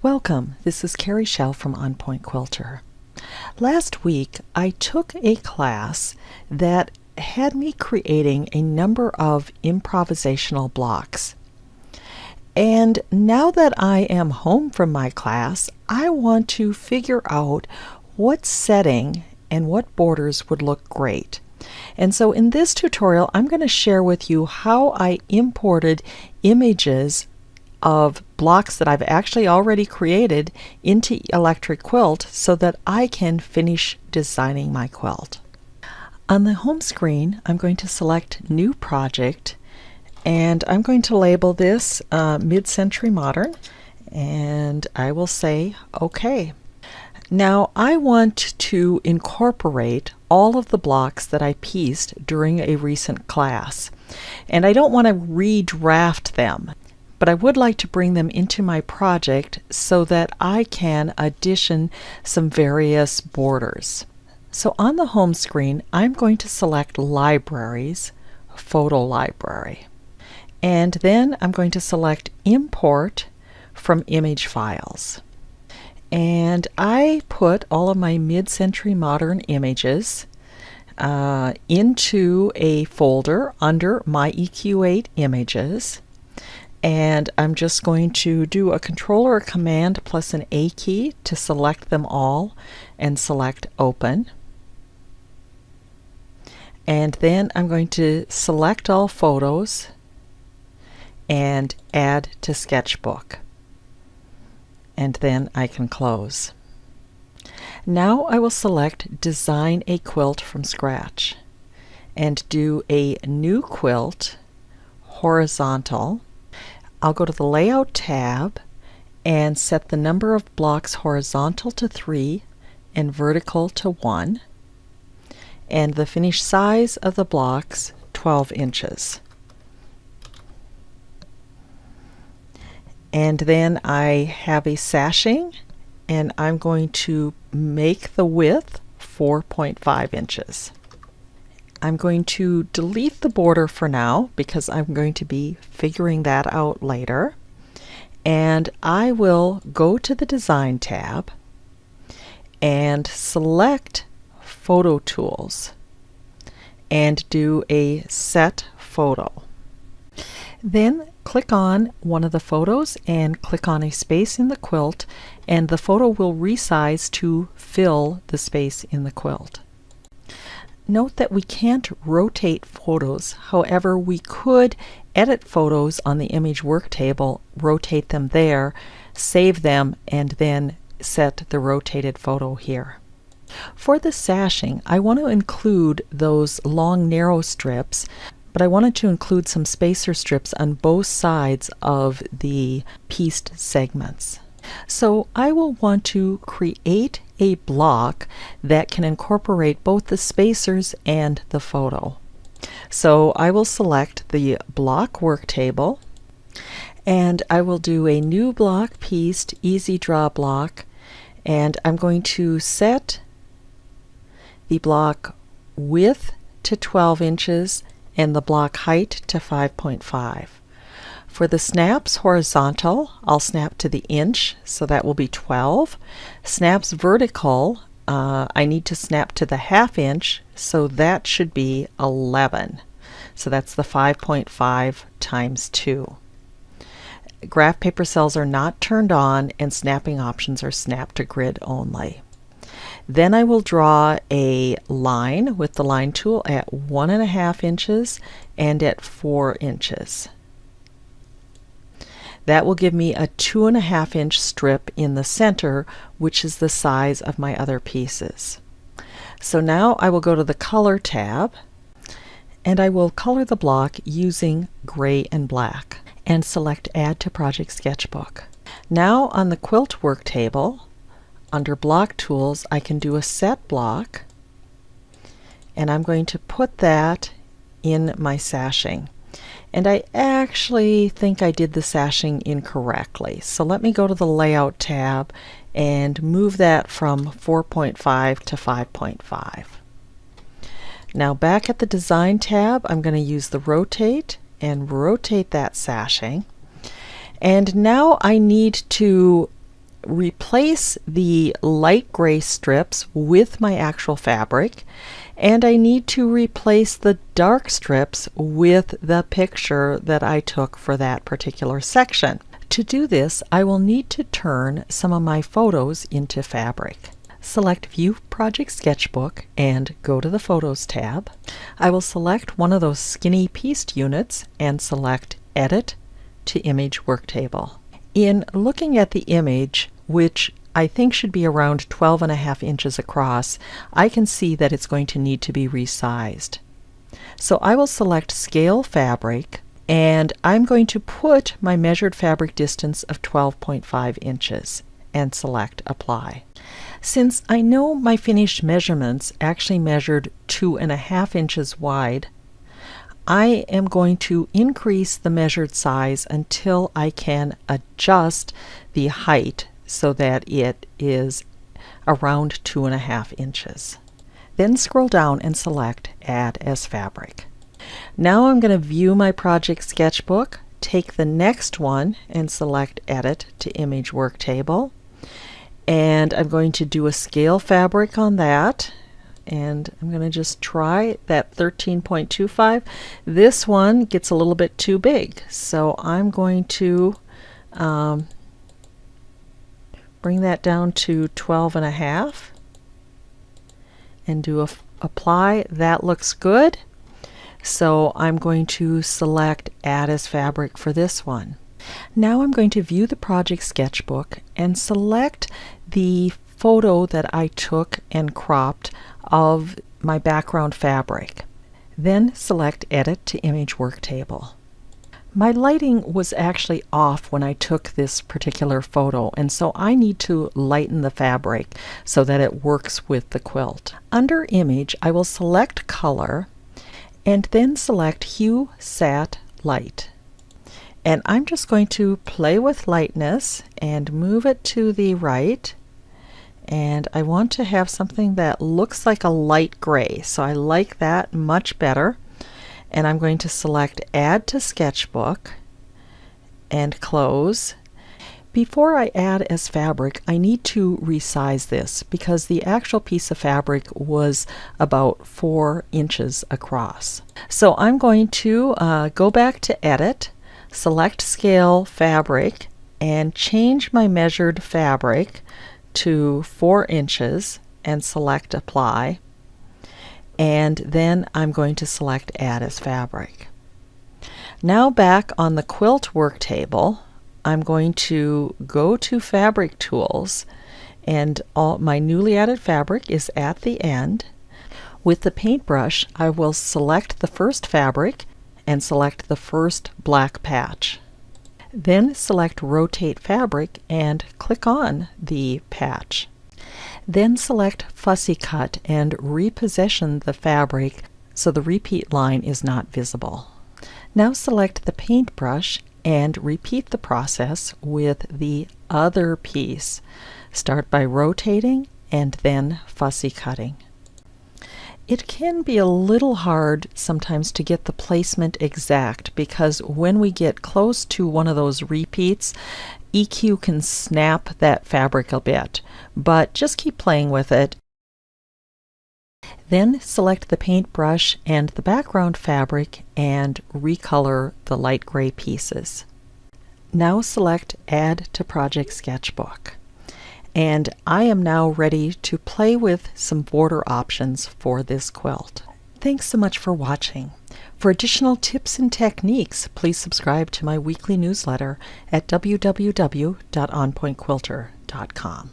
Welcome, this is Carole Shell from On Point Quilter. Last week I took a class that had me creating a number of improvisational blocks. And now that I am home from my class, I want to figure out what setting and what borders would look great. And so in this tutorial I'm going to share with you how I imported images of blocks that I've actually already created into Electric Quilt so that I can finish designing my quilt. On the home screen, I'm going to select New Project, and I'm going to label this Mid-Century Modern, and I will say OK. Now I want to incorporate all of the blocks that I pieced during a recent class, and I don't want to redraft them. But I would like to bring them into my project so that I can addition some various borders. So on the home screen, I'm going to select Libraries, Photo Library. And then I'm going to select Import from Image Files. And I put all of my mid-century modern images into a folder under my EQ8 images. And I'm just going to do a Control or a Command plus an A key to select them all and select Open. And then I'm going to select all photos and add to Sketchbook. And then I can close. Now I will select Design a Quilt from Scratch and do a New Quilt, Horizontal. I'll go to the Layout tab and set the number of blocks horizontal to 3 and vertical to 1, and the finished size of the blocks 12 inches. And then I have a sashing, and I'm going to make the width 4.5 inches. I'm going to delete the border for now because I'm going to be figuring that out later. And I will go to the Design tab and select Photo Tools and do a Set Photo. Then click on one of the photos and click on a space in the quilt, and the photo will resize to fill the space in the quilt. Note that we can't rotate photos, however we could edit photos on the image work table, rotate them there, save them, and then set the rotated photo here. For the sashing, I want to include those long narrow strips, but I wanted to include some spacer strips on both sides of the pieced segments. So I will want to create a block that can incorporate both the spacers and the photo. So I will select the block work table, and I will do a new block pieced easy draw block, and I'm going to set the block width to 12 inches and the block height to 5.5. For the snaps horizontal, I'll snap to the inch, so that will be 12. Snaps vertical, I need to snap to the half inch, so that should be 11. So that's the 5.5 times 2. Graph paper cells are not turned on, and snapping options are snap to grid only. Then I will draw a line with the line tool at 1.5 inches and at 4 inches. That will give me a 2.5 inch strip in the center, which is the size of my other pieces. So now I will go to the Color tab, and I will color the block using gray and black, and select Add to Project Sketchbook. Now on the quilt work table, under Block Tools, I can do a Set Block, and I'm going to put that in my sashing. And I actually think I did the sashing incorrectly. So let me go to the Layout tab and move that from 4.5 to 5.5. Now back at the Design tab, I'm going to use the Rotate and rotate that sashing. And now I need to replace the light gray strips with my actual fabric, and I need to replace the dark strips with the picture that I took for that particular section. To do this, I will need to turn some of my photos into fabric. Select View Project Sketchbook and go to the Photos tab. I will select one of those skinny pieced units and select Edit to Image Worktable. In looking at the image, which I think should be around 12.5 inches across, I can see that it's going to need to be resized. So I will select Scale Fabric, and I'm going to put my measured fabric distance of 12.5 inches and select Apply. Since I know my finished measurements actually measured 2.5 inches wide, I am going to increase the measured size until I can adjust the height so that it is around 2.5 inches. Then scroll down and select Add as Fabric. Now I'm going to view my project sketchbook, take the next one and select Edit to Image Worktable. And I'm going to do a scale fabric on that, and I'm going to just try that 13.25. This one gets a little bit too big, so I'm going to bring that down to 12.5 and do Apply. That looks good, so I'm going to select Add as Fabric for this one. Now I'm going to view the project sketchbook and select the photo that I took and cropped of my background fabric. Then select Edit to Image Worktable. My lighting was actually off when I took this particular photo, and so I need to lighten the fabric so that it works with the quilt. Under Image, I will select Color and then select Hue, Sat, Light. And I'm just going to play with lightness and move it to the right. And I want to have something that looks like a light gray, so I like that much better. And I'm going to select Add to Sketchbook and close. Before I add as fabric, I need to resize this because the actual piece of fabric was about 4 inches across. So I'm going to go back to Edit, select Scale Fabric, and change my measured fabric to 4 inches and select Apply. And then I'm going to select Add as Fabric. Now back on the quilt work table, I'm going to go to Fabric Tools, and all my newly added fabric is at the end. With the paintbrush, I will select the first fabric and select the first black patch. Then select Rotate Fabric and click on the patch. Then select Fussy Cut and reposition the fabric so the repeat line is not visible. Now select the paintbrush and repeat the process with the other piece. Start by rotating and then fussy cutting. It can be a little hard sometimes to get the placement exact because when we get close to one of those repeats, EQ can snap that fabric a bit, but just keep playing with it. Then select the paintbrush and the background fabric and recolor the light gray pieces. Now select Add to Project Sketchbook. And I am now ready to play with some border options for this quilt. Thanks so much for watching. For additional tips and techniques, please subscribe to my weekly newsletter at www.onpointquilter.com.